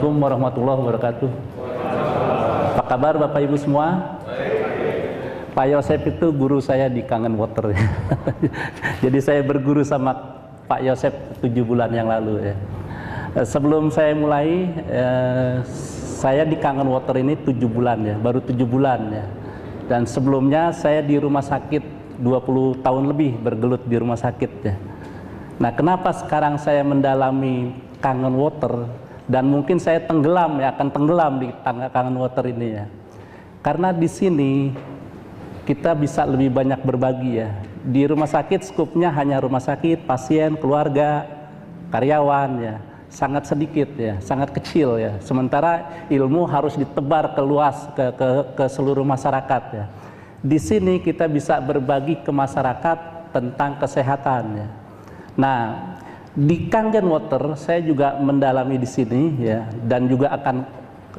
Assalamualaikum warahmatullahi wabarakatuh. Apa kabar Bapak Ibu semua? Pak Yosep itu guru saya di Kangen Water. Jadi saya berguru sama Pak Yosep 7 bulan yang lalu ya. Sebelum saya mulai, saya di Kangen Water ini 7 bulan ya, baru 7 bulan ya. Dan sebelumnya saya di rumah sakit 20 tahun lebih bergelut di rumah sakit ya. Nah, kenapa sekarang saya mendalami Kangen Water dan mungkin saya tenggelam ya, akan tenggelam di Kangen Water ini ya. Karena di sini kita bisa lebih banyak berbagi ya. Di rumah sakit skupnya hanya rumah sakit, pasien, keluarga, karyawan ya. Sangat sedikit ya, sangat kecil ya. Sementara ilmu harus ditebar ke luas, ke seluruh masyarakat ya. Di sini kita bisa berbagi ke masyarakat tentang kesehatan ya. Nah, di Kangen Water saya juga mendalami di sini ya, dan juga akan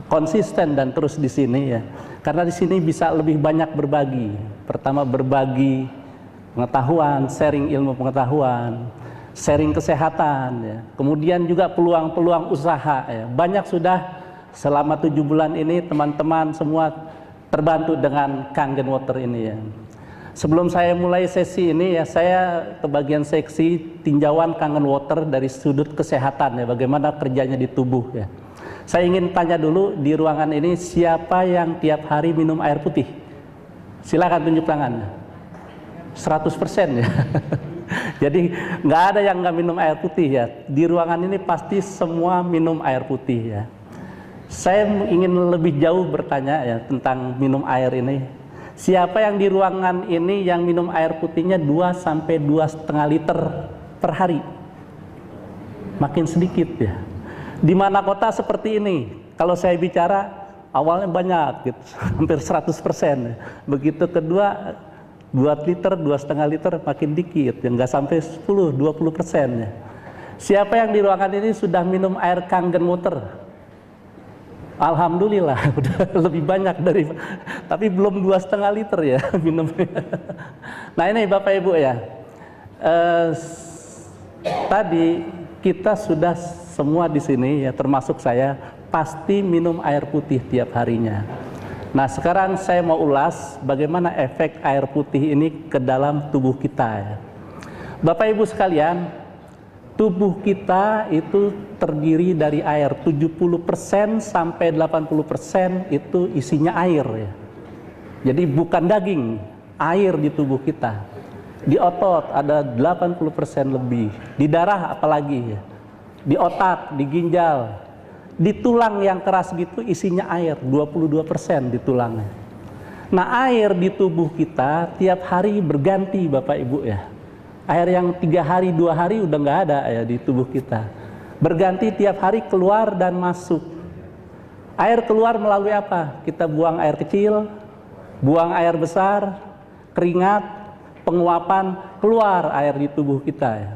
konsisten dan terus di sini ya. Karena di sini bisa lebih banyak berbagi. Pertama, berbagi pengetahuan, sharing ilmu pengetahuan, sharing kesehatan ya. Kemudian juga peluang-peluang usaha ya. Banyak sudah selama 7 bulan ini teman-teman semua terbantu dengan Kangen Water ini ya. Sebelum saya mulai sesi ini ya, saya ke bagian seksi tinjauan Kangen Water dari sudut kesehatan ya, bagaimana kerjanya di tubuh ya. Saya ingin tanya dulu di ruangan ini, siapa yang tiap hari minum air putih? Silakan tunjuk tangan. 100% ya. Jadi nggak ada yang nggak minum air putih ya. Di ruangan ini pasti semua minum air putih ya. Saya ingin lebih jauh bertanya ya tentang minum air ini. Siapa yang di ruangan ini yang minum air putihnya 2 sampai 2,5 liter per hari? Makin sedikit ya. Di mana kota seperti ini? Kalau saya bicara awalnya banyak gitu, hampir 100% ya. Begitu kedua 2 liter, 2,5 liter makin dikit, yang nggak sampai 10-20% ya. Siapa yang di ruangan ini sudah minum air Kangen Water? Alhamdulillah udah lebih banyak dari, tapi belum 2,5 liter ya minum. Nah ini Bapak Ibu ya, tadi kita sudah semua di sini ya, termasuk saya, pasti minum air putih tiap harinya. Nah sekarang saya mau ulas bagaimana efek air putih ini ke dalam tubuh kita ya. Bapak Ibu sekalian, tubuh kita itu terdiri dari air, 70% sampai 80% itu isinya air ya. Jadi bukan daging, air di tubuh kita. Di otot ada 80% lebih, di darah apalagi ya. Di otak, di ginjal, di tulang yang keras gitu isinya air, 22% di tulangnya. Nah air di tubuh kita tiap hari berganti Bapak Ibu ya. Air yang 3 hari, 2 hari udah nggak ada ya di tubuh kita. Berganti tiap hari keluar dan masuk. Air keluar melalui apa? Kita buang air kecil, buang air besar, keringat, penguapan, keluar air di tubuh kita ya.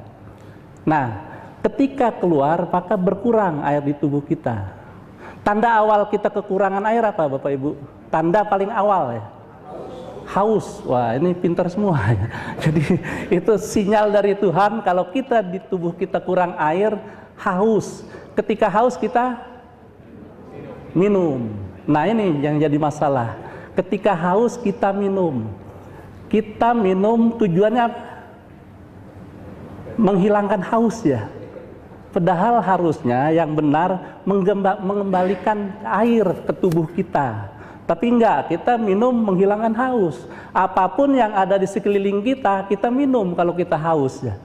Nah, ketika keluar maka berkurang air di tubuh kita. Tanda awal kita kekurangan air apa Bapak Ibu? Tanda paling awal ya. Haus. Wah ini pintar semua ya. Jadi itu sinyal dari Tuhan kalau kita di tubuh kita kurang air, haus. Ketika haus kita minum. Nah ini yang jadi masalah. Ketika haus kita minum. Kita minum tujuannya menghilangkan haus ya. Padahal harusnya yang benar mengembalikan air ke tubuh kita. Tapi enggak, kita minum menghilangkan haus. Apapun yang ada di sekeliling kita, kita minum kalau kita haus ya.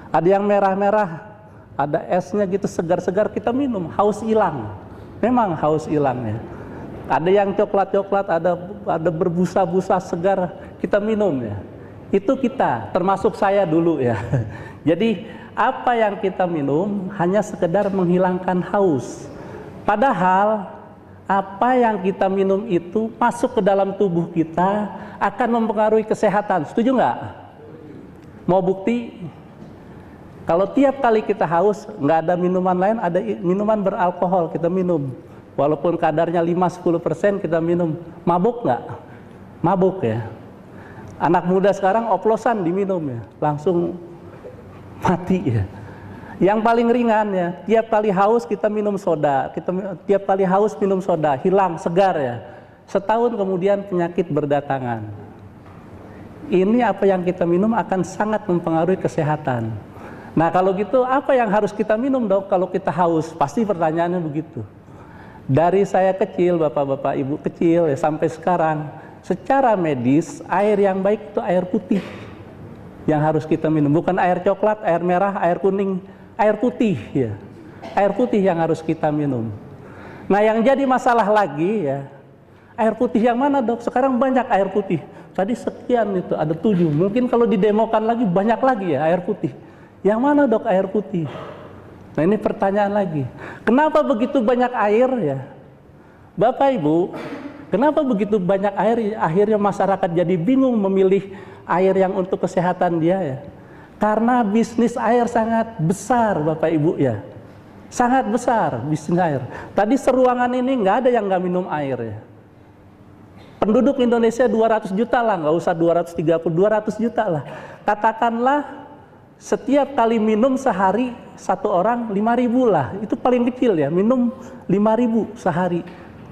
Ada yang merah-merah, ada esnya gitu segar-segar, kita minum, haus hilang. Memang haus hilang ya. Ada yang coklat-coklat, ada berbusa-busa segar, kita minum ya. Itu kita, termasuk saya dulu ya. Jadi apa yang kita minum hanya sekedar menghilangkan haus. Padahal apa yang kita minum itu masuk ke dalam tubuh kita akan mempengaruhi kesehatan. Setuju nggak? Mau bukti? Kalau tiap kali kita haus, nggak ada minuman lain, ada minuman beralkohol kita minum. Walaupun kadarnya 5-10% kita minum. Mabuk nggak? Mabuk ya. Anak muda sekarang oplosan diminum ya, langsung mati ya. Yang paling ringan ya, tiap kali haus kita minum soda, tiap kali haus minum soda, hilang, segar ya. Setahun kemudian penyakit berdatangan. Ini apa yang kita minum akan sangat mempengaruhi kesehatan. Nah kalau gitu apa yang harus kita minum dok kalau kita haus? Pasti pertanyaannya begitu. Dari saya kecil, bapak-bapak, ibu kecil ya, sampai sekarang, secara medis air yang baik itu air putih yang harus kita minum, bukan air coklat, air merah, air kuning, air putih ya. Air putih yang harus kita minum. Nah yang jadi masalah lagi ya, air putih yang mana dok? Sekarang banyak air putih. Tadi sekian itu, ada 7. Mungkin kalau didemokan lagi banyak lagi ya air putih. Yang mana dok air putih? Nah ini pertanyaan lagi. Kenapa begitu banyak air ya? Bapak Ibu, kenapa begitu banyak air? Akhirnya masyarakat jadi bingung memilih air yang untuk kesehatan dia ya. Karena bisnis air sangat besar Bapak Ibu ya. Sangat besar bisnis air. Tadi seruangan ini nggak ada yang nggak minum air ya. Penduduk Indonesia 200 juta lah, nggak usah 230, 200 juta lah. Katakanlah setiap kali minum sehari satu orang 5.000 lah. Itu paling kecil ya, minum 5.000 sehari.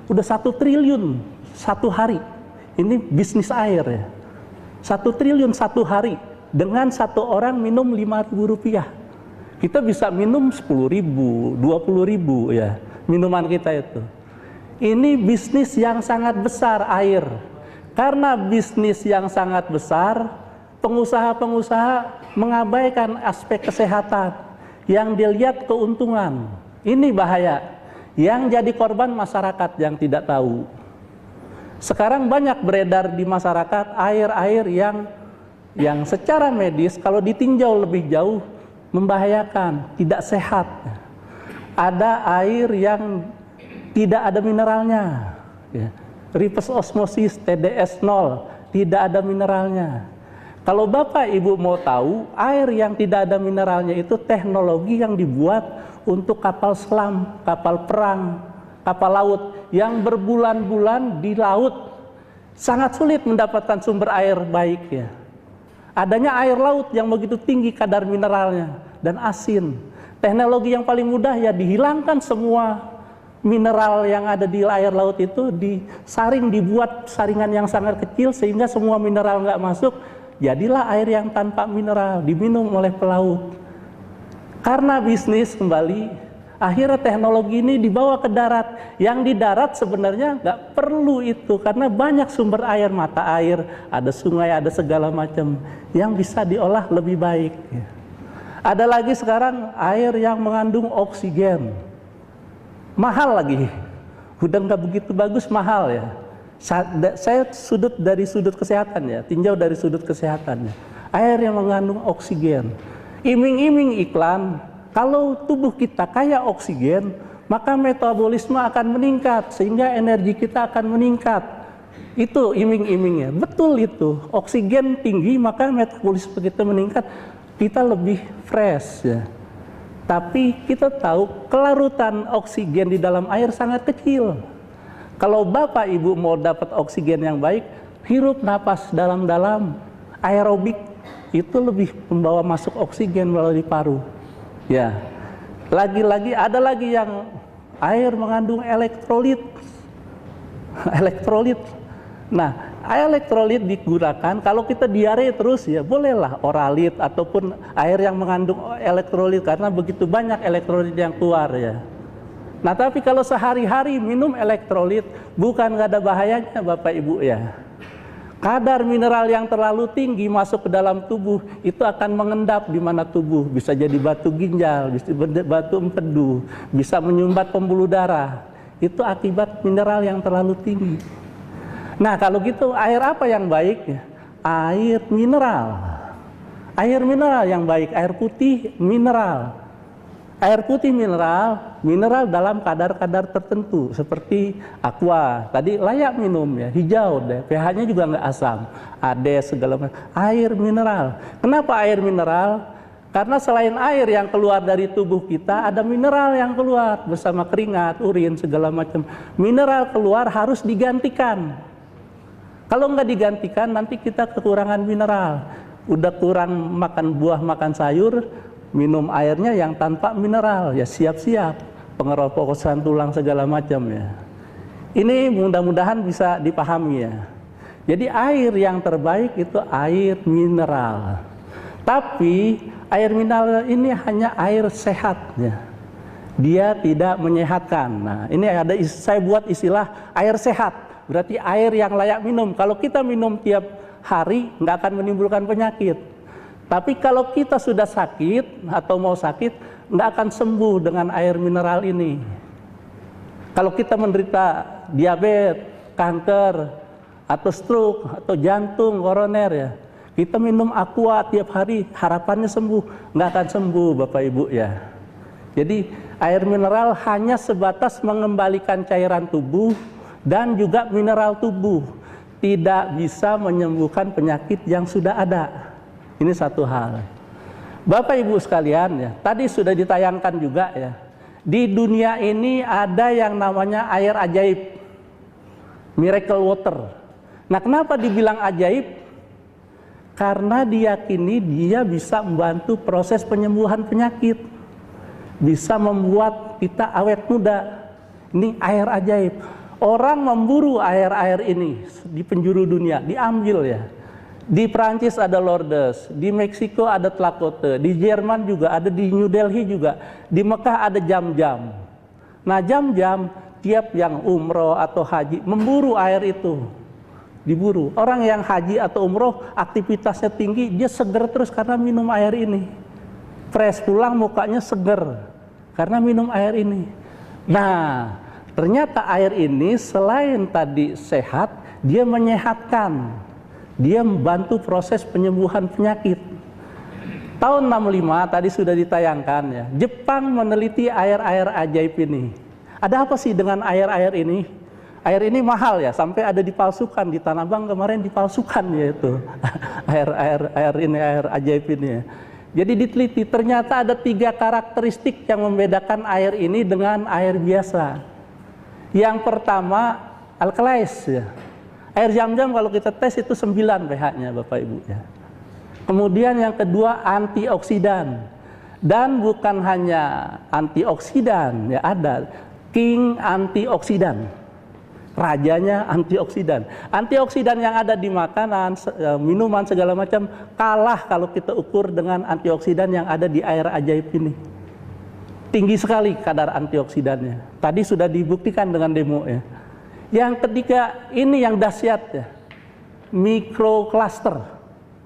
Udah 1 triliun satu hari. Ini bisnis air ya. 1 triliun satu hari. Dengan satu orang minum 5.000 rupiah. Kita bisa minum 10.000, 20.000 ya. Minuman kita itu. Ini bisnis yang sangat besar air. Karena bisnis yang sangat besar, pengusaha-pengusaha mengabaikan aspek kesehatan. Yang dilihat keuntungan. Ini bahaya. Yang jadi korban masyarakat yang tidak tahu. Sekarang banyak beredar di masyarakat air-air yang secara medis kalau ditinjau lebih jauh membahayakan, tidak sehat. Ada air yang tidak ada mineralnya, ya. Reverse osmosis TDS 0, tidak ada mineralnya. Kalau Bapak Ibu mau tahu, air yang tidak ada mineralnya itu teknologi yang dibuat untuk kapal selam, kapal perang, kapal laut yang berbulan-bulan di laut. Sangat sulit mendapatkan sumber air baik ya. Adanya air laut yang begitu tinggi kadar mineralnya dan asin. Teknologi yang paling mudah ya dihilangkan semua mineral yang ada di air laut itu, disaring, dibuat saringan yang sangat kecil sehingga semua mineral nggak masuk. Jadilah air yang tanpa mineral, diminum oleh pelaut. Karena bisnis kembali, akhirnya teknologi ini dibawa ke darat. Yang di darat sebenarnya nggak perlu itu, karena banyak sumber air, mata air, ada sungai, ada segala macam yang bisa diolah lebih baik. Ada lagi sekarang air yang mengandung oksigen, mahal lagi, udah nggak begitu bagus, mahal ya. Saya dari sudut kesehatan ya, tinjau dari sudut kesehatannya. Air yang mengandung oksigen. Iming-iming iklan, kalau tubuh kita kaya oksigen, maka metabolisme akan meningkat, sehingga energi kita akan meningkat. Itu iming-imingnya, betul itu. Oksigen tinggi, maka metabolisme kita meningkat, kita lebih fresh ya. Tapi kita tahu kelarutan oksigen di dalam air sangat kecil. Kalau Bapak Ibu mau dapat oksigen yang baik, hirup napas dalam-dalam, aerobik, itu lebih membawa masuk oksigen melalui paru. Ya, lagi-lagi ada lagi yang air mengandung elektrolit. Elektrolit. Nah, elektrolit digunakan kalau kita diare terus ya bolehlah oralit ataupun air yang mengandung elektrolit karena begitu banyak elektrolit yang keluar ya. Nah, tapi kalau sehari-hari minum elektrolit bukan nggak ada bahayanya Bapak Ibu ya. Kadar mineral yang terlalu tinggi masuk ke dalam tubuh itu akan mengendap di mana tubuh, bisa jadi batu ginjal, bisa batu empedu, bisa menyumbat pembuluh darah. Itu akibat mineral yang terlalu tinggi. Nah, kalau gitu air apa yang baik? Air mineral. Air mineral yang baik, air putih mineral. Air putih mineral, mineral dalam kadar-kadar tertentu seperti aqua. Tadi layak minum ya, hijau deh, pH-nya juga nggak asam. Ada segala macam. Air mineral. Kenapa air mineral? Karena selain air yang keluar dari tubuh kita, ada mineral yang keluar bersama keringat, urin, segala macam. Mineral keluar harus digantikan. Kalau nggak digantikan, nanti kita kekurangan mineral. Udah kurang makan buah, makan sayur, minum airnya yang tanpa mineral, ya siap-siap pengeroposan tulang segala macam ya. Ini mudah-mudahan bisa dipahami ya. Jadi air yang terbaik itu air mineral. Tapi air mineral ini hanya air sehat ya. Dia tidak menyehatkan. Nah, ini saya buat istilah air sehat. Berarti air yang layak minum. Kalau kita minum tiap hari nggak akan menimbulkan penyakit. Tapi kalau kita sudah sakit atau mau sakit, nggak akan sembuh dengan air mineral ini. Kalau kita menderita diabetes, kanker, atau stroke, atau jantung, koroner ya, kita minum aqua tiap hari, harapannya sembuh. Nggak akan sembuh Bapak Ibu ya. Jadi air mineral hanya sebatas mengembalikan cairan tubuh dan juga mineral tubuh, tidak bisa menyembuhkan penyakit yang sudah ada. Ini satu hal. Bapak Ibu sekalian ya, tadi sudah ditayangkan juga ya. Di dunia ini ada yang namanya air ajaib, miracle water. Nah, kenapa dibilang ajaib? Karena diyakini dia bisa membantu proses penyembuhan penyakit, bisa membuat kita awet muda. Ini air ajaib. Orang memburu air-air ini di penjuru dunia, diambil ya. Di Prancis ada Lourdes, di Meksiko ada Tlacote, di Jerman juga ada, di New Delhi juga, di Mekah ada Jam-Jam. Nah, Jam-Jam tiap yang umroh atau haji memburu air itu, diburu. Orang yang haji atau umroh aktivitasnya tinggi, dia seger terus karena minum air ini. Fresh, pulang mukanya seger karena minum air ini. Nah, ternyata air ini selain tadi sehat, dia menyehatkan. Dia membantu proses penyembuhan penyakit. Tahun 65 tadi sudah ditayangkan ya. Jepang meneliti air-air ajaib ini. Ada apa sih dengan air-air ini? Air ini mahal ya, sampai ada dipalsukan di Tanah Abang kemarin dipalsukan ya itu. air ajaib ini ya. Jadi diteliti, ternyata ada 3 karakteristik yang membedakan air ini dengan air biasa. Yang pertama, alkalis ya. Air Jam-Jam kalau kita tes itu 9 pH-nya Bapak Ibu ya. Kemudian yang kedua, antioksidan. Dan bukan hanya antioksidan, ya ada king antioksidan. Rajanya antioksidan. Antioksidan yang ada di makanan, minuman segala macam kalah kalau kita ukur dengan antioksidan yang ada di air ajaib ini. Tinggi sekali kadar antioksidannya. Tadi sudah dibuktikan dengan demo ya. Yang ketiga, ini yang dahsyat ya, mikrokluster.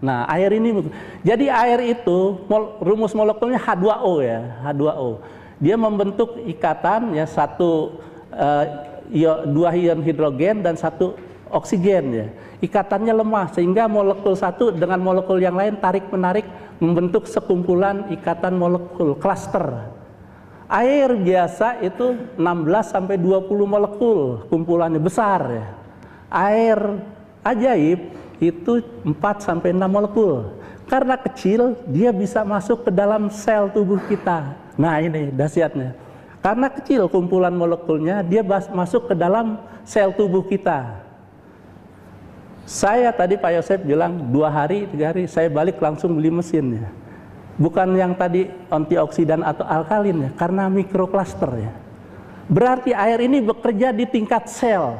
Nah, air ini, jadi air itu rumus molekulnya H2O ya, H2O. Dia membentuk ikatan ya, dua ion hidrogen dan 1 oksigen ya. Ikatannya lemah sehingga molekul satu dengan molekul yang lain tarik menarik membentuk sekumpulan ikatan molekul, cluster. Air biasa itu 16 sampai 20 molekul, kumpulannya besar ya. Air ajaib itu 4 sampai 6 molekul. Karena kecil, dia bisa masuk ke dalam sel tubuh kita. Nah, ini dahsyatnya. Karena kecil kumpulan molekulnya, dia masuk ke dalam sel tubuh kita. Saya tadi Pak Yosef bilang 2 hari, 3 hari, saya balik langsung beli mesin ya. Bukan yang tadi antioksidan atau alkalin ya, karena mikrokluster ya. Berarti air ini bekerja di tingkat sel.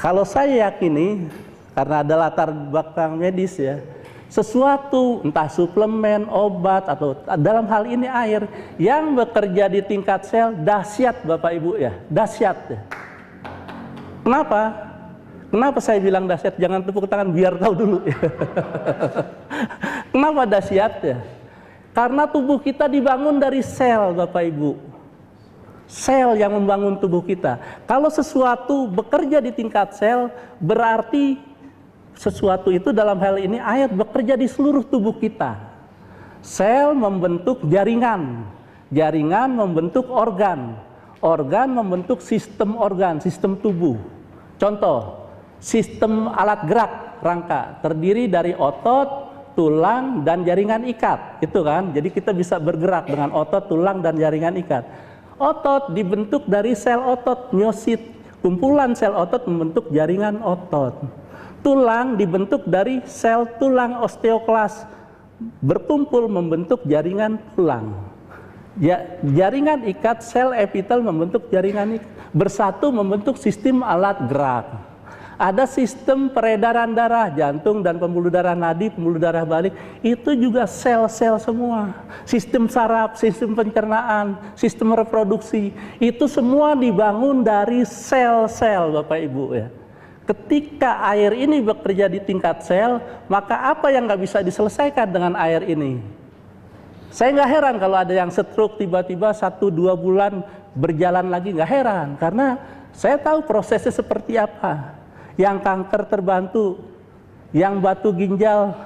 Kalau saya yakini, karena ada latar belakang medis ya, sesuatu entah suplemen, obat atau dalam hal ini air yang bekerja di tingkat sel dahsyat Bapak Ibu ya, dahsyat ya. Kenapa? Kenapa saya bilang dahsyat? Jangan tepuk tangan biar tahu dulu ya. Kenapa dahsyat ya? Karena tubuh kita dibangun dari sel Bapak Ibu. Sel yang membangun tubuh kita. Kalau sesuatu bekerja di tingkat sel, berarti sesuatu itu dalam hal ini air bekerja di seluruh tubuh kita. Sel membentuk jaringan. Jaringan membentuk organ. Organ membentuk sistem organ, sistem tubuh. Contoh, sistem alat gerak rangka terdiri dari otot, tulang, dan jaringan ikat. Itu kan, jadi kita bisa bergerak dengan otot, tulang, dan jaringan ikat. Otot dibentuk dari sel otot, miosit. Kumpulan sel otot membentuk jaringan otot. Tulang dibentuk dari sel tulang, osteoklas. berkumpul membentuk jaringan tulang. Ya, jaringan ikat sel epitel membentuk jaringan ikat, bersatu membentuk sistem alat gerak. Ada sistem peredaran darah, jantung dan pembuluh darah nadi, pembuluh darah balik, itu juga sel-sel semua. Sistem saraf, sistem pencernaan, sistem reproduksi, itu semua dibangun dari sel-sel Bapak Ibu ya. Ketika air ini bekerja di tingkat sel, maka apa yang nggak bisa diselesaikan dengan air ini? Saya nggak heran kalau ada yang stroke tiba-tiba 1-2 bulan berjalan lagi, nggak heran. Karena saya tahu prosesnya seperti apa. Yang kanker terbantu, yang batu ginjal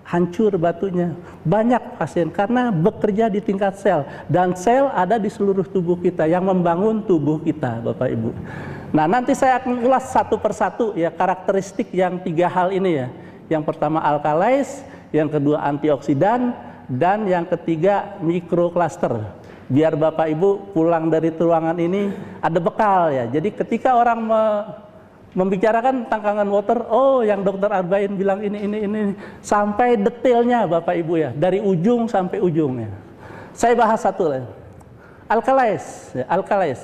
hancur batunya. Banyak pasien karena bekerja di tingkat sel. Dan sel ada di seluruh tubuh kita yang membangun tubuh kita Bapak Ibu. Nah, nanti saya akan ulas satu persatu ya karakteristik yang 3 hal ini ya. Yang pertama alkalais, yang kedua antioksidan, dan yang ketiga mikrokluster. Biar Bapak Ibu pulang dari ruangan ini ada bekal ya. Jadi ketika orang membicarakan tentang kangen water, oh yang Dokter Arbain bilang ini, sampai detailnya Bapak Ibu ya, dari ujung sampai ujungnya. Saya bahas satu lah. Alkalais, ya, alkalais.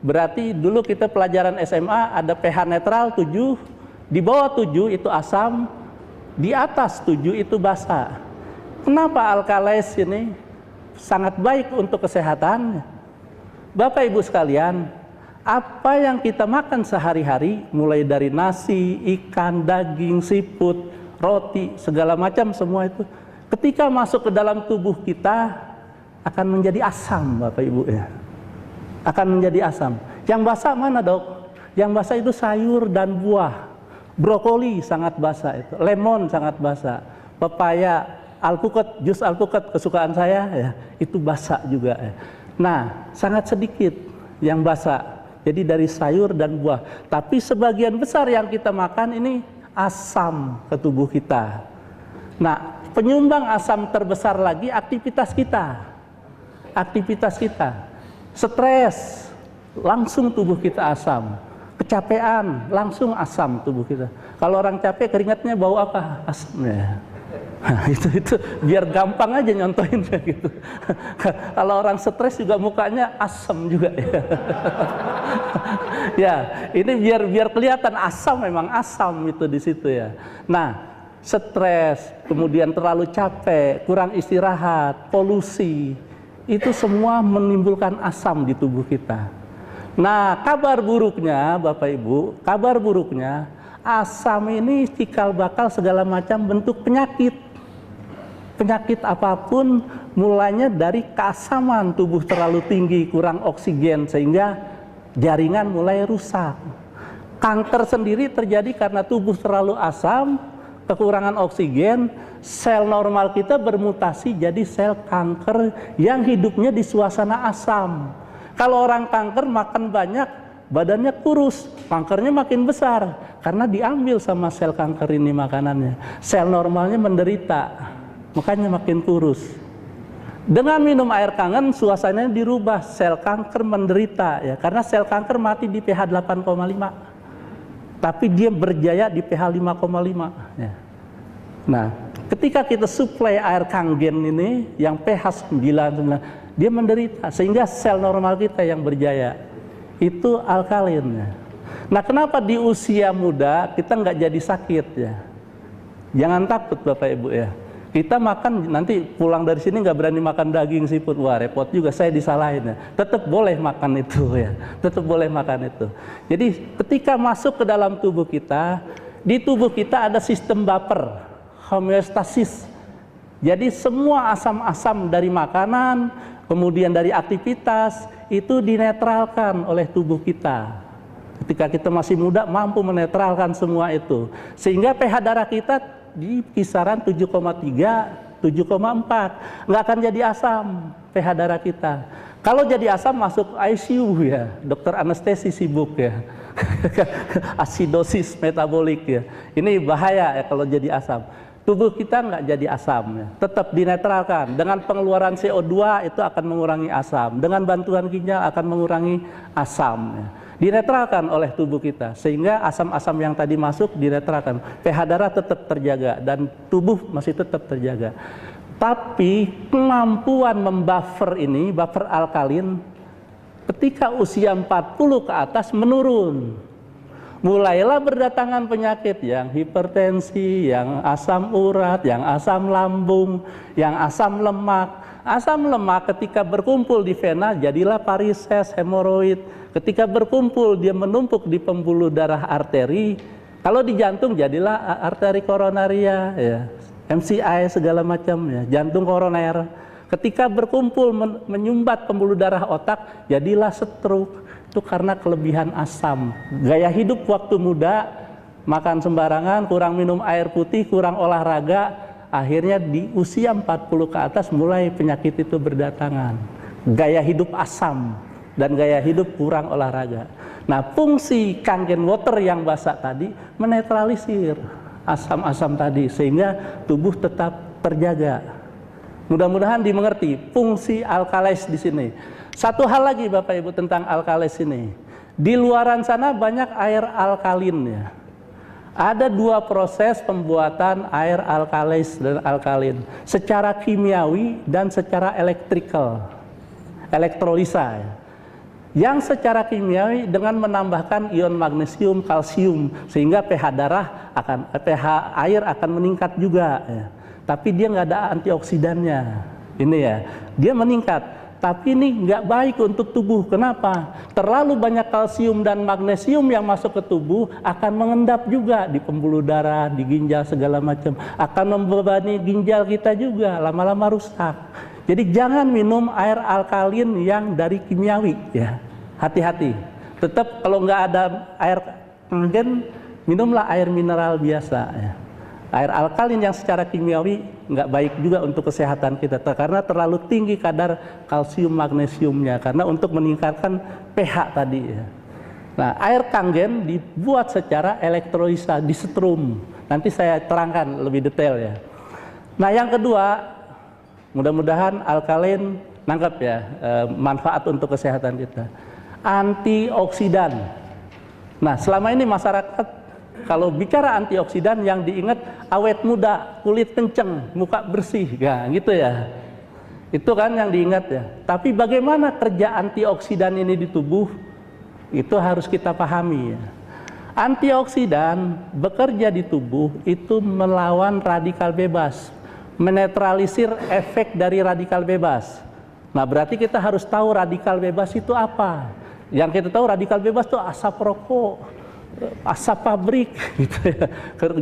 Berarti dulu kita pelajaran SMA ada pH netral 7, di bawah 7 itu asam, di atas 7 itu basa. Kenapa alkalais ini sangat baik untuk kesehatan? Bapak Ibu sekalian, apa yang kita makan sehari-hari, mulai dari nasi, ikan, daging, siput, roti, segala macam semua itu, ketika masuk ke dalam tubuh kita akan menjadi asam Bapak Ibu ya. Akan menjadi asam. Yang basah mana Dok? Yang basah itu sayur dan buah. Brokoli sangat basah itu, lemon sangat basah, pepaya, alpukat, jus alpukat kesukaan saya ya, itu basah juga ya. Nah, sangat sedikit yang basah. Jadi dari sayur dan buah. Tapi sebagian besar yang kita makan ini asam ke tubuh kita. Nah, penyumbang asam terbesar lagi aktivitas kita. Aktivitas kita. Stres, langsung tubuh kita asam. Kecapean, langsung asam tubuh kita. Kalau orang capek keringatnya bau apa? Asam ya. Nah, itu biar gampang aja nyontohinnya gitu. Kalau orang stres juga mukanya asam juga ya. Ya, ini biar kelihatan asam, memang asam itu di situ ya. Nah, stres, kemudian terlalu capek, kurang istirahat, polusi, itu semua menimbulkan asam di tubuh kita. Nah, kabar buruknya Bapak Ibu, kabar buruknya asam ini cikal bakal segala macam bentuk penyakit. Penyakit apapun mulanya dari keasaman, tubuh terlalu tinggi, kurang oksigen sehingga jaringan mulai rusak. Kanker sendiri terjadi karena tubuh terlalu asam, kekurangan oksigen, sel normal kita bermutasi jadi sel kanker yang hidupnya di suasana asam. Kalau orang kanker makan banyak, badannya kurus, kankernya makin besar karena diambil sama sel kanker ini makanannya. Sel normalnya menderita, makanya makin kurus. Dengan minum air kangen suasananya dirubah, sel kanker menderita ya, karena sel kanker mati di pH 8,5. Tapi dia berjaya di pH 5,5 ya. Nah, ketika kita suplai air kangen ini yang pH 9, dia menderita sehingga sel normal kita yang berjaya. Itu alkalin ya. Nah, kenapa di usia muda kita nggak jadi sakit ya? Jangan takut Bapak Ibu ya. Kita makan, nanti pulang dari sini nggak berani makan daging siput, wah repot juga, saya disalahin ya. Tetap boleh makan itu ya, tetap boleh makan itu. Jadi ketika masuk ke dalam tubuh kita, di tubuh kita ada sistem baper, homeostasis. Jadi semua asam-asam dari makanan, kemudian dari aktivitas, itu dinetralkan oleh tubuh kita. Ketika kita masih muda mampu menetralkan semua itu. Sehingga pH darah kita di kisaran 7,3, 7,4. Nggak akan jadi asam pH darah kita. Kalau jadi asam masuk ICU ya, dokter anestesi sibuk ya. Asidosis metabolik ya. Ini bahaya ya kalau jadi asam. Tubuh kita nggak jadi asam ya. Tetap dinetralkan. Dengan pengeluaran CO2 itu akan mengurangi asam. Dengan bantuan ginjal akan mengurangi asam ya. dinetralkan oleh tubuh kita, sehingga asam-asam yang tadi masuk dinetralkan, pH darah tetap terjaga dan tubuh masih tetap terjaga. Tapi kemampuan membuffer ini, buffer alkalin, ketika usia 40 ke atas menurun. Mulailah berdatangan penyakit yang hipertensi, yang asam urat, yang asam lambung, yang asam lemak. Asam lemak ketika berkumpul di vena jadilah varises, hemoroid. Ketika berkumpul dia menumpuk di pembuluh darah arteri. Kalau di jantung jadilah arteri koronaria, ya, MCI segala macam, ya, jantung koroner. Ketika berkumpul menyumbat pembuluh darah otak jadilah stroke. Itu karena kelebihan asam. Gaya hidup waktu muda, makan sembarangan, kurang minum air putih, kurang olahraga, akhirnya di usia 40 ke atas mulai penyakit itu berdatangan. Gaya hidup asam dan gaya hidup kurang olahraga. Nah, fungsi Kangen Water yang basah tadi menetralisir asam-asam tadi sehingga tubuh tetap terjaga. Mudah-mudahan dimengerti fungsi alkaliz di sini. Satu hal lagi Bapak Ibu tentang alkaliz ini. Di luaran sana banyak air alkalin, ya. Ada dua proses pembuatan air alkaliz dan alkalin, secara kimiawi dan secara elektrolisa. Ya. Yang secara kimiawi dengan menambahkan ion magnesium, kalsium, sehingga pH air akan meningkat juga. Ya. Tapi dia nggak ada antioksidannya. Ini ya, dia meningkat. Tapi ini nggak baik untuk tubuh. Kenapa? Terlalu banyak kalsium dan magnesium yang masuk ke tubuh akan mengendap juga di pembuluh darah, di ginjal segala macam. Akan membebani ginjal kita juga, lama-lama rusak. Jadi jangan minum air alkalin yang dari kimiawi, ya. Hati-hati. Tetap kalau nggak ada air kangen, minumlah air mineral biasa, ya. Air alkalin yang secara kimiawi nggak baik juga untuk kesehatan kita karena terlalu tinggi kadar kalsium magnesiumnya, karena untuk meningkatkan pH tadi, ya. Nah, air kangen dibuat secara elektrolisa, disetrum. Nanti saya terangkan lebih detail, ya. Nah, yang kedua, mudah-mudahan alkalin nangkap, ya, manfaat untuk kesehatan kita. Antioksidan. Nah, selama ini masyarakat kalau bicara antioksidan yang diingat awet muda, kulit kenceng, muka bersih, ya, gitu ya. Itu kan yang diingat, ya. Tapi bagaimana kerja antioksidan ini di tubuh? Itu harus kita pahami, ya. Antioksidan bekerja di tubuh itu melawan radikal bebas, menetralisir efek dari radikal bebas. Nah, berarti kita harus tahu radikal bebas itu apa. Yang kita tahu radikal bebas itu asap rokok, asap pabrik, gitu ya,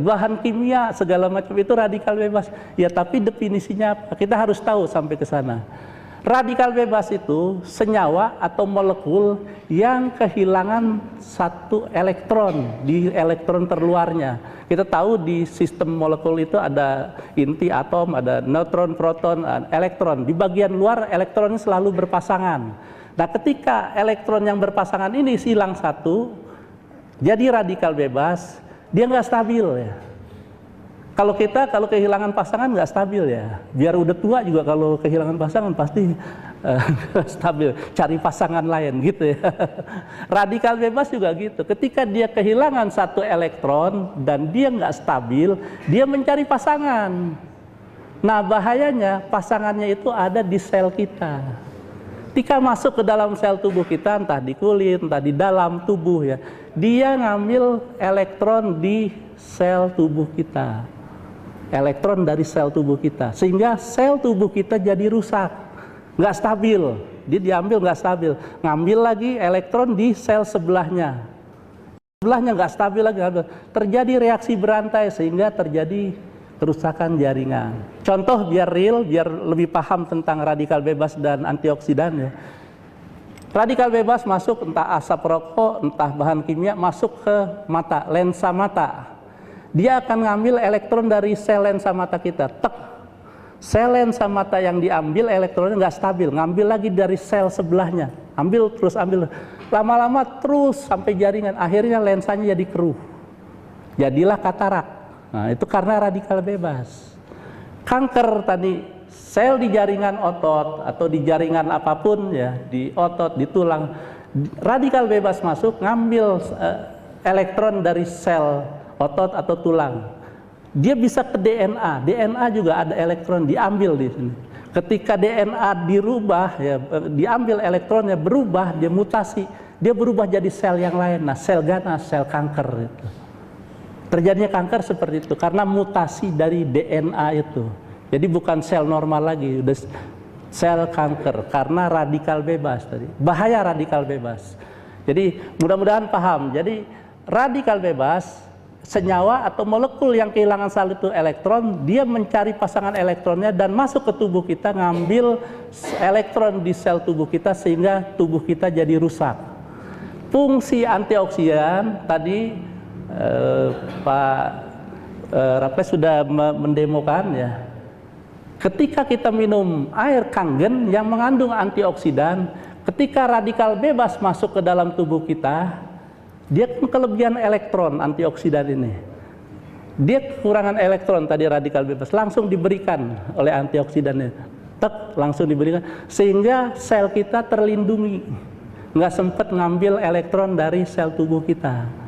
bahan kimia segala macam itu radikal bebas. Ya, tapi definisinya apa? Kita harus tahu sampai ke sana. Radikal bebas itu senyawa atau molekul yang kehilangan satu elektron di elektron terluarnya. Kita tahu di sistem molekul itu ada inti atom, ada neutron, proton, elektron. Di bagian luar elektron selalu berpasangan. Nah, ketika elektron yang berpasangan ini hilang satu, jadi radikal bebas, dia nggak stabil, ya. Kalau kehilangan pasangan nggak stabil, ya. Biar udah tua juga kalau kehilangan pasangan pasti stabil, cari pasangan lain, gitu ya. Radikal bebas juga gitu. Ketika dia kehilangan satu elektron dan dia nggak stabil, dia mencari pasangan. Nah, bahayanya pasangannya itu ada di sel kita. Ketika masuk ke dalam sel tubuh kita, entah di kulit, entah di dalam tubuh, ya, dia ngambil elektron di sel tubuh kita, elektron dari sel tubuh kita, sehingga sel tubuh kita jadi rusak, nggak stabil. Dia diambil nggak stabil, ngambil lagi elektron di sel sebelahnya nggak stabil lagi, terjadi reaksi berantai sehingga terjadi kerusakan jaringan. Contoh biar real, biar lebih paham tentang radikal bebas dan antioksidan, ya. Radikal bebas masuk entah asap rokok, entah bahan kimia masuk ke mata, lensa mata. Dia akan ngambil elektron dari sel lensa mata kita. Tek. Sel lensa mata yang diambil elektronnya nggak stabil, ngambil lagi dari sel sebelahnya. Ambil terus ambil. Lama-lama terus sampai jaringan, akhirnya lensanya jadi keruh. Jadilah katarak. Nah, itu karena radikal bebas. Kanker tadi, sel di jaringan otot atau di jaringan apapun, ya, di otot, di tulang, Radikal bebas masuk, ngambil elektron dari sel otot atau tulang. Dia bisa ke DNA. DNA juga ada elektron diambil di sini. Ketika DNA dirubah, ya, diambil elektronnya, berubah, dia mutasi, dia berubah jadi sel yang lain. Nah, sel ganas, sel kanker itu. Terjadinya kanker seperti itu karena mutasi dari DNA itu. Jadi bukan sel normal lagi, udah sel kanker karena radikal bebas tadi. Bahaya radikal bebas. Jadi mudah-mudahan paham. Jadi radikal bebas, senyawa atau molekul yang kehilangan satu elektron, dia mencari pasangan elektronnya dan masuk ke tubuh kita, ngambil elektron di sel tubuh kita sehingga tubuh kita jadi rusak. Fungsi antioksidan tadi Pak Raples sudah mendemokan ya. Ketika kita minum air Kangen yang mengandung antioksidan, ketika radikal bebas masuk ke dalam tubuh kita, dia kelebihan elektron antioksidan ini. Dia kekurangan elektron tadi radikal bebas, langsung diberikan oleh antioksidannya. Tek, langsung diberikan. Sehingga sel kita terlindungi. Nggak sempat ngambil elektron dari sel tubuh kita.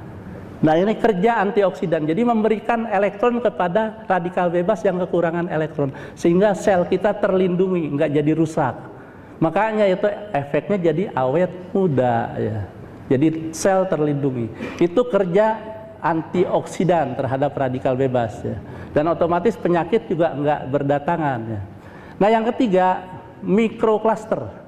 Nah ini kerja antioksidan. Jadi memberikan elektron kepada radikal bebas yang kekurangan elektron. Sehingga sel kita terlindungi, nggak jadi rusak. Makanya itu efeknya jadi awet muda ya. Jadi sel terlindungi. Itu kerja antioksidan terhadap radikal bebas ya. Dan otomatis penyakit juga nggak berdatangan ya. Nah yang ketiga, mikrokluster.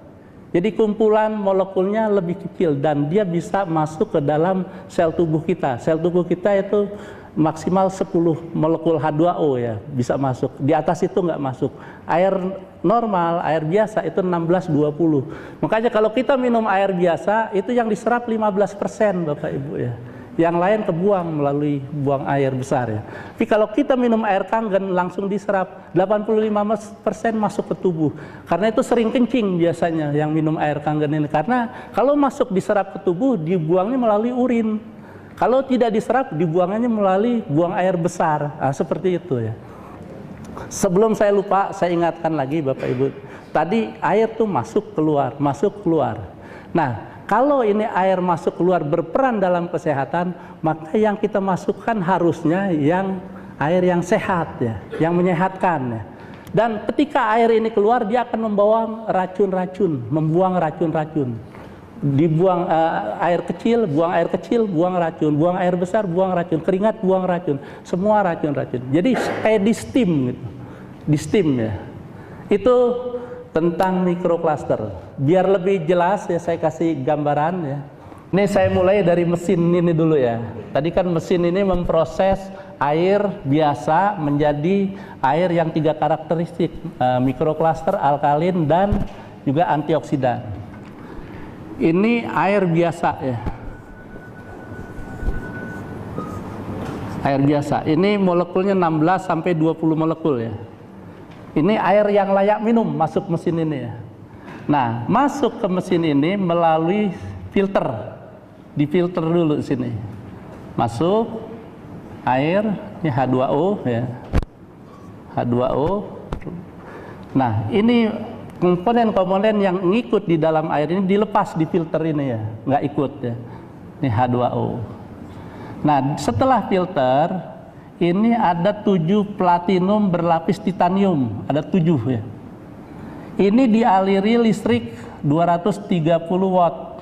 Jadi kumpulan molekulnya lebih kecil dan dia bisa masuk ke dalam sel tubuh kita. Sel tubuh kita itu maksimal 10 molekul H2O ya bisa masuk. Di atas itu nggak masuk. Air normal, air biasa itu 16-20. Makanya kalau kita minum air biasa itu yang diserap 15% Bapak Ibu ya. Yang lain kebuang melalui buang air besar ya. Tapi kalau kita minum air Kangen langsung diserap 85% masuk ke tubuh. Karena itu sering kencing biasanya yang minum air Kangen ini. Karena kalau masuk diserap ke tubuh dibuangnya melalui urin. Kalau tidak diserap dibuangannya melalui buang air besar. Nah, seperti itu ya. Sebelum saya lupa, saya ingatkan lagi Bapak Ibu. Tadi air tuh masuk keluar, masuk keluar. Nah, kalau ini air masuk keluar berperan dalam kesehatan, maka yang kita masukkan harusnya yang air yang sehat ya, yang menyehatkan ya. Dan ketika air ini keluar, dia akan membawa racun-racun, membuang racun-racun. Dibuang air kecil, buang racun, buang air besar, buang racun, keringat, buang racun, semua racun-racun. Jadi kayak di steam gitu, di steam ya. Itu tentang mikrokluster. Biar lebih jelas ya saya kasih gambaran ya. Ini saya mulai dari mesin ini dulu ya. Tadi kan mesin ini memproses air biasa menjadi air yang 3 karakteristik, mikrokluster, alkalin, dan juga antioksidan. Ini air biasa ya. Air biasa. Ini molekulnya 16 sampai 20 molekul ya. Ini air yang layak minum masuk mesin ini ya. Nah, masuk ke mesin ini melalui filter. Difilter dulu sini. Masuk air, ini H2O ya. H2O. Nah, ini komponen-komponen yang ngikut di dalam air ini dilepas di filter ini ya, nggak ikut ya. Ini H2O. Nah, setelah filter ini ada 7 platinum berlapis titanium, ada 7 ya. Ini dialiri listrik 230 watt.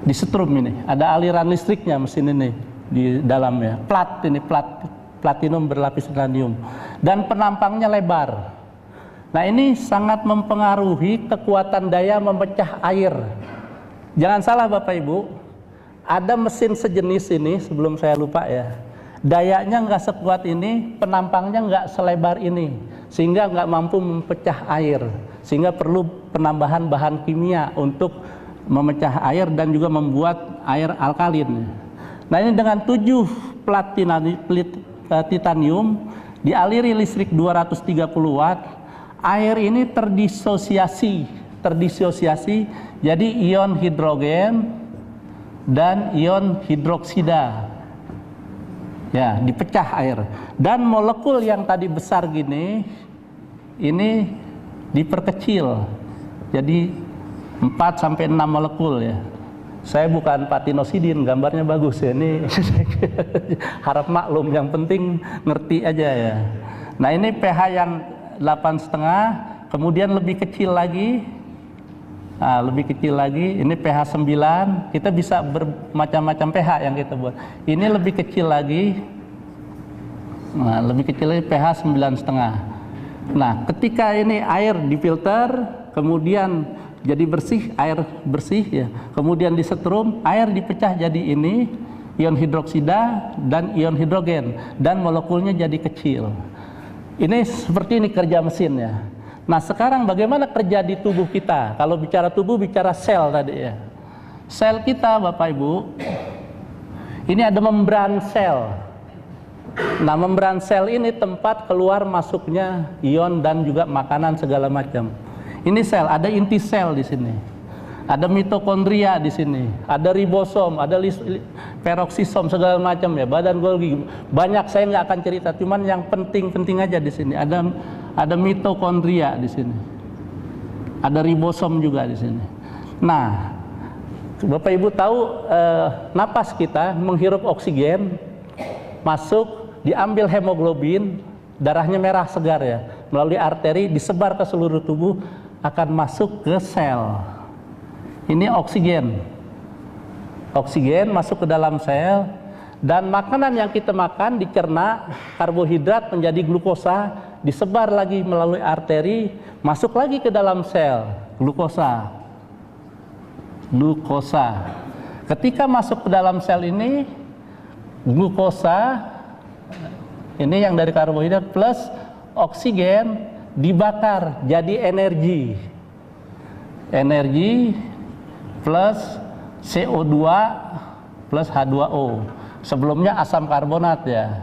Disetrum ini, ada aliran listriknya mesin ini di dalamnya. Platinum berlapis titanium. Dan penampangnya lebar. Nah ini sangat mempengaruhi kekuatan daya memecah air. Jangan salah Bapak Ibu, ada mesin sejenis ini sebelum saya lupa ya. Dayanya nggak sekuat ini, penampangnya nggak selebar ini, sehingga nggak mampu memecah air. Sehingga perlu penambahan bahan kimia untuk memecah air dan juga membuat air alkalin. Nah ini dengan 7 titanium dialiri listrik 230 watt. Air ini terdisosiasi jadi ion hidrogen dan ion hidroksida ya, dipecah air, dan molekul yang tadi besar gini ini diperkecil jadi 4 sampai 6 molekul ya. Saya bukan patinosidin, gambarnya bagus ya. Ini harap maklum, yang penting ngerti aja ya. Nah, ini pH yang 8,5, kemudian lebih kecil lagi. Nah, lebih kecil lagi, ini pH 9. Kita bisa bermacam-macam pH yang kita buat. Ini lebih kecil lagi. Nah, lebih kecil lagi pH 9,5. Nah, ketika ini air difilter, kemudian jadi bersih, air bersih ya. Kemudian disetrum, air dipecah jadi ini ion hidroksida dan ion hidrogen, dan molekulnya jadi kecil. Ini seperti ini kerja mesin ya. Nah, sekarang bagaimana kerja di tubuh kita? Kalau bicara tubuh, bicara sel tadi ya. Sel kita, Bapak Ibu, ini ada membran sel. Nah, membran sel ini tempat keluar masuknya ion dan juga makanan segala macam. Ini sel, ada inti sel di sini, ada mitokondria di sini, ada ribosom, ada peroksisom segala macam ya, badan Golgi. Banyak saya nggak akan cerita, cuman yang penting-penting aja di sini. Ada mitokondria di sini, ada ribosom juga di sini. Nah, Bapak Ibu tahu napas kita menghirup oksigen, masuk, diambil hemoglobin, darahnya merah segar ya, melalui arteri disebar ke seluruh tubuh, akan masuk ke sel. Ini oksigen. Oksigen masuk ke dalam sel, dan makanan yang kita makan dicerna, karbohidrat menjadi glukosa, disebar lagi melalui arteri, masuk lagi ke dalam sel, glukosa. Glukosa. Ketika masuk ke dalam sel ini, glukosa ini yang dari karbohidrat plus oksigen dibakar jadi energi. Energi plus CO2 plus H2O. Sebelumnya asam karbonat ya.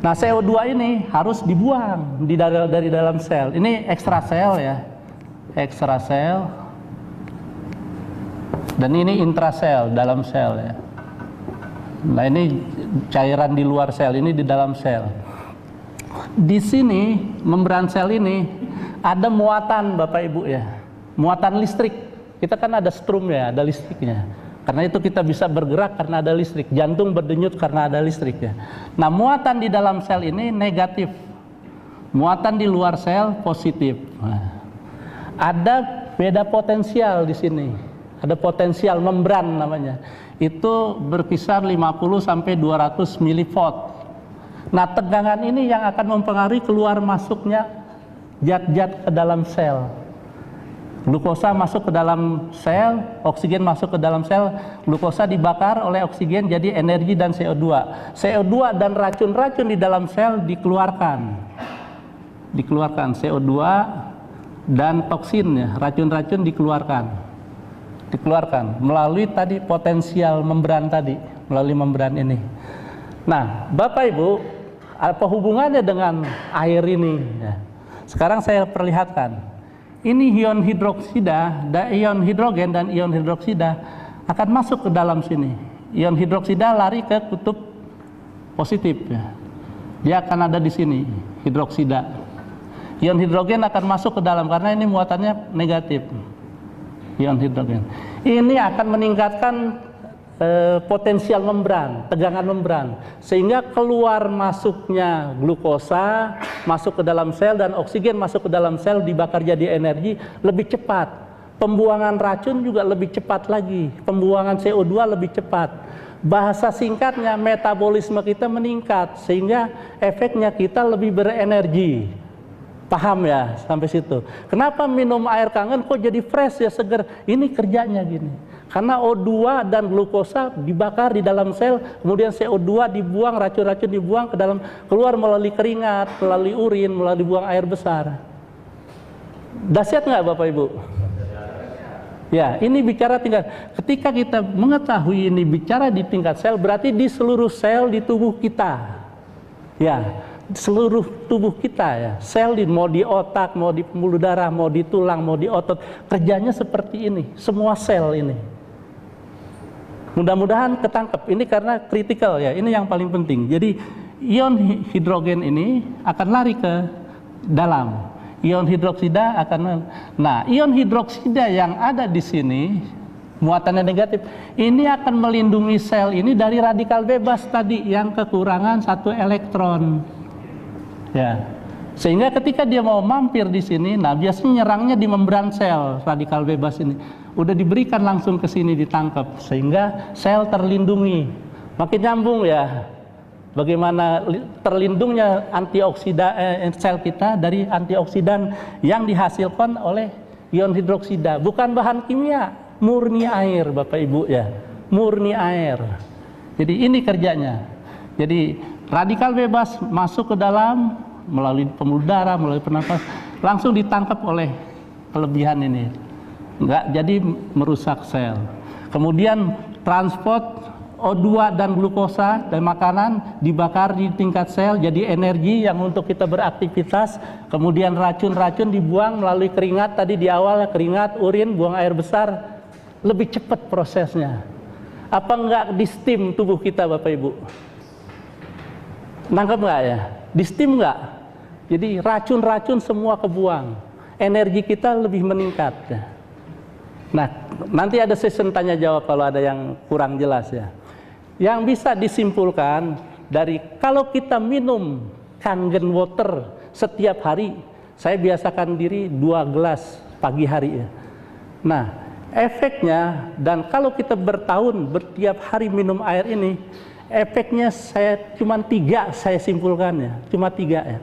Nah, CO2 ini harus dibuang dari dalam sel. Ini ekstrasel ya. Ekstrasel. Dan ini intrasel, dalam sel ya. Nah, ini cairan di luar sel, ini di dalam sel. Di sini membran sel ini ada muatan, Bapak Ibu ya, muatan listrik. Kita kan ada strum ya, ada listriknya. Karena itu kita bisa bergerak karena ada listrik. Jantung berdenyut karena ada listrik ya. Nah, muatan di dalam sel ini negatif, muatan di luar sel positif. Nah, ada beda potensial di sini. Ada potensial membran namanya. Itu berkisar 50 sampai 200 milivolt. Nah, tegangan ini yang akan mempengaruhi keluar masuknya zat-zat ke dalam sel. Glukosa masuk ke dalam sel, oksigen masuk ke dalam sel, glukosa dibakar oleh oksigen jadi energi dan CO2. CO2 dan racun-racun di dalam sel dikeluarkan. Dikeluarkan CO2 dan toksinnya, racun-racun dikeluarkan melalui tadi potensial membran tadi, melalui membran ini. Nah, Bapak Ibu, apa hubungannya dengan air ini? Ya. Sekarang saya perlihatkan. Ini ion hidroksida, ion hidrogen dan ion hidroksida akan masuk ke dalam sini. Ion hidroksida lari ke kutub positif. Ya. Dia akan ada di sini, hidroksida. Ion hidrogen akan masuk ke dalam karena ini muatannya negatif. Ion hidrogen. Ini akan meningkatkan potensial membran, tegangan membran, sehingga keluar masuknya glukosa masuk ke dalam sel dan oksigen masuk ke dalam sel dibakar jadi energi lebih cepat. Pembuangan racun juga lebih cepat lagi, pembuangan CO2 lebih cepat. Bahasa singkatnya, metabolisme kita meningkat sehingga efeknya kita lebih berenergi. Paham ya sampai situ? Kenapa minum air kangen kok jadi fresh ya, seger? Ini kerjanya gini. Karena O2 dan glukosa dibakar di dalam sel, kemudian CO2 dibuang, racun-racun dibuang ke dalam, keluar melalui keringat, melalui urin, melalui buang air besar. Dahsyat nggak Bapak Ibu? Ya, ini bicara tingkat. Ketika kita mengetahui ini bicara di tingkat sel, berarti di seluruh sel di tubuh kita. Ya, seluruh tubuh kita ya. Sel mau di otak, mau di pembuluh darah, mau di tulang, mau di otot, kerjanya seperti ini. Semua sel ini. Mudah-mudahan ketangkep. Ini karena kritikal ya. Ini yang paling penting. Jadi ion hidrogen ini akan lari ke dalam. Ion hidroksida akan, nah ion hidroksida yang ada di sini muatannya negatif, ini akan melindungi sel ini dari radikal bebas tadi yang kekurangan 1 elektron. Ya. Sehingga ketika dia mau mampir di sini, nah biasanya nyerangnya di membran sel radikal bebas ini. Udah diberikan langsung ke sini ditangkap sehingga sel terlindungi. Makin nyambung ya. Bagaimana terlindungnya antioksidan sel kita dari antioksidan yang dihasilkan oleh ion hidroksida, bukan bahan kimia, murni air Bapak Ibu ya, murni air. Jadi ini kerjanya. Jadi radikal bebas masuk ke dalam melalui pembuluh darah, melalui pernapas, langsung ditangkap oleh kelebihan ini, enggak jadi merusak sel. Kemudian transport O2 dan glukosa dan makanan dibakar di tingkat sel jadi energi yang untuk kita beraktivitas. Kemudian racun-racun dibuang melalui keringat, tadi di awal keringat, urin, buang air besar, lebih cepat prosesnya. Apa enggak di steam tubuh kita Bapak Ibu? Nangkep enggak ya? Di steam enggak? Jadi racun-racun semua kebuang, energi kita lebih meningkat. Nah nanti ada session tanya jawab kalau ada yang kurang jelas ya. Yang bisa disimpulkan dari kalau kita minum Kangen water setiap hari, saya biasakan diri 2 gelas pagi hari ya. Nah efeknya, dan kalau kita bertahun bertiap hari minum air ini, efeknya saya cuma 3 saya simpulkan ya, cuma 3 ya.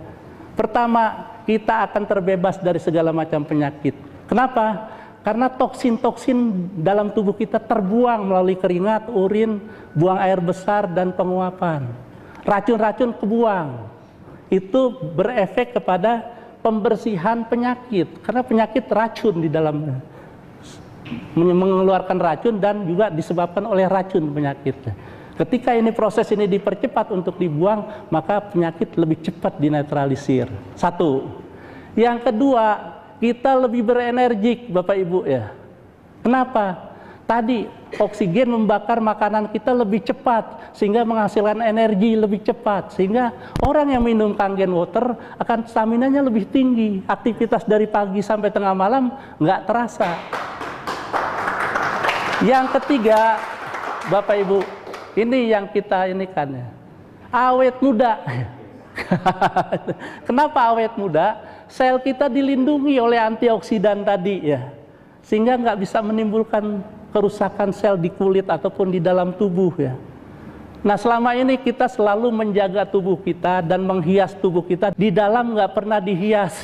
Pertama, kita akan terbebas dari segala macam penyakit. Kenapa? Karena toksin-toksin dalam tubuh kita terbuang melalui keringat, urin, buang air besar, dan penguapan. Racun-racun kebuang. Itu berefek kepada pembersihan penyakit. Karena penyakit racun di dalamnya. Mengeluarkan racun dan juga disebabkan oleh racun penyakit. Ketika ini proses ini dipercepat untuk dibuang, maka penyakit lebih cepat dinetralisir. 1. Yang kedua, kita lebih berenergik Bapak Ibu ya. Kenapa? Tadi oksigen membakar makanan kita lebih cepat sehingga menghasilkan energi lebih cepat, sehingga orang yang minum Kangen water akan stamina-nya lebih tinggi. Aktivitas dari pagi sampai tengah malam nggak terasa. Yang ketiga Bapak Ibu, ini yang kita ini kan ya, awet muda. Kenapa awet muda? Sel kita dilindungi oleh antioksidan tadi ya, sehingga nggak bisa menimbulkan kerusakan sel di kulit ataupun di dalam tubuh ya. Nah selama ini kita selalu menjaga tubuh kita dan menghias tubuh kita, di dalam nggak pernah dihias.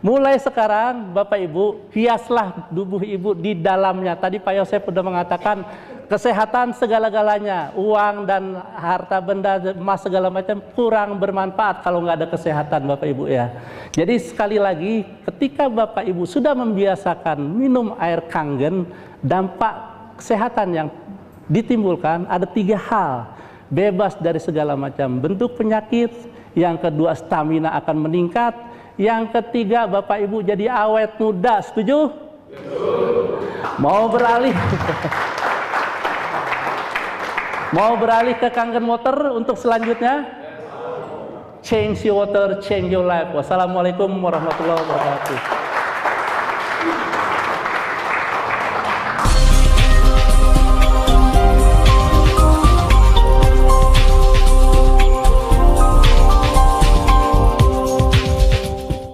Mulai sekarang Bapak Ibu, hiaslah tubuh Ibu di dalamnya. Tadi Pak Yosef sudah mengatakan kesehatan segala-galanya, uang dan harta benda, emas segala macam kurang bermanfaat kalau nggak ada kesehatan Bapak Ibu ya. Jadi sekali lagi, ketika Bapak Ibu sudah membiasakan minum air Kangen, dampak kesehatan yang ditimbulkan ada 3 hal. Bebas dari segala macam bentuk penyakit, yang kedua stamina akan meningkat, yang ketiga Bapak Ibu jadi awet muda. Setuju? Mau beralih? Mau beralih ke Kangen water untuk selanjutnya? Change your water, change your life. Wassalamualaikum warahmatullahi wabarakatuh.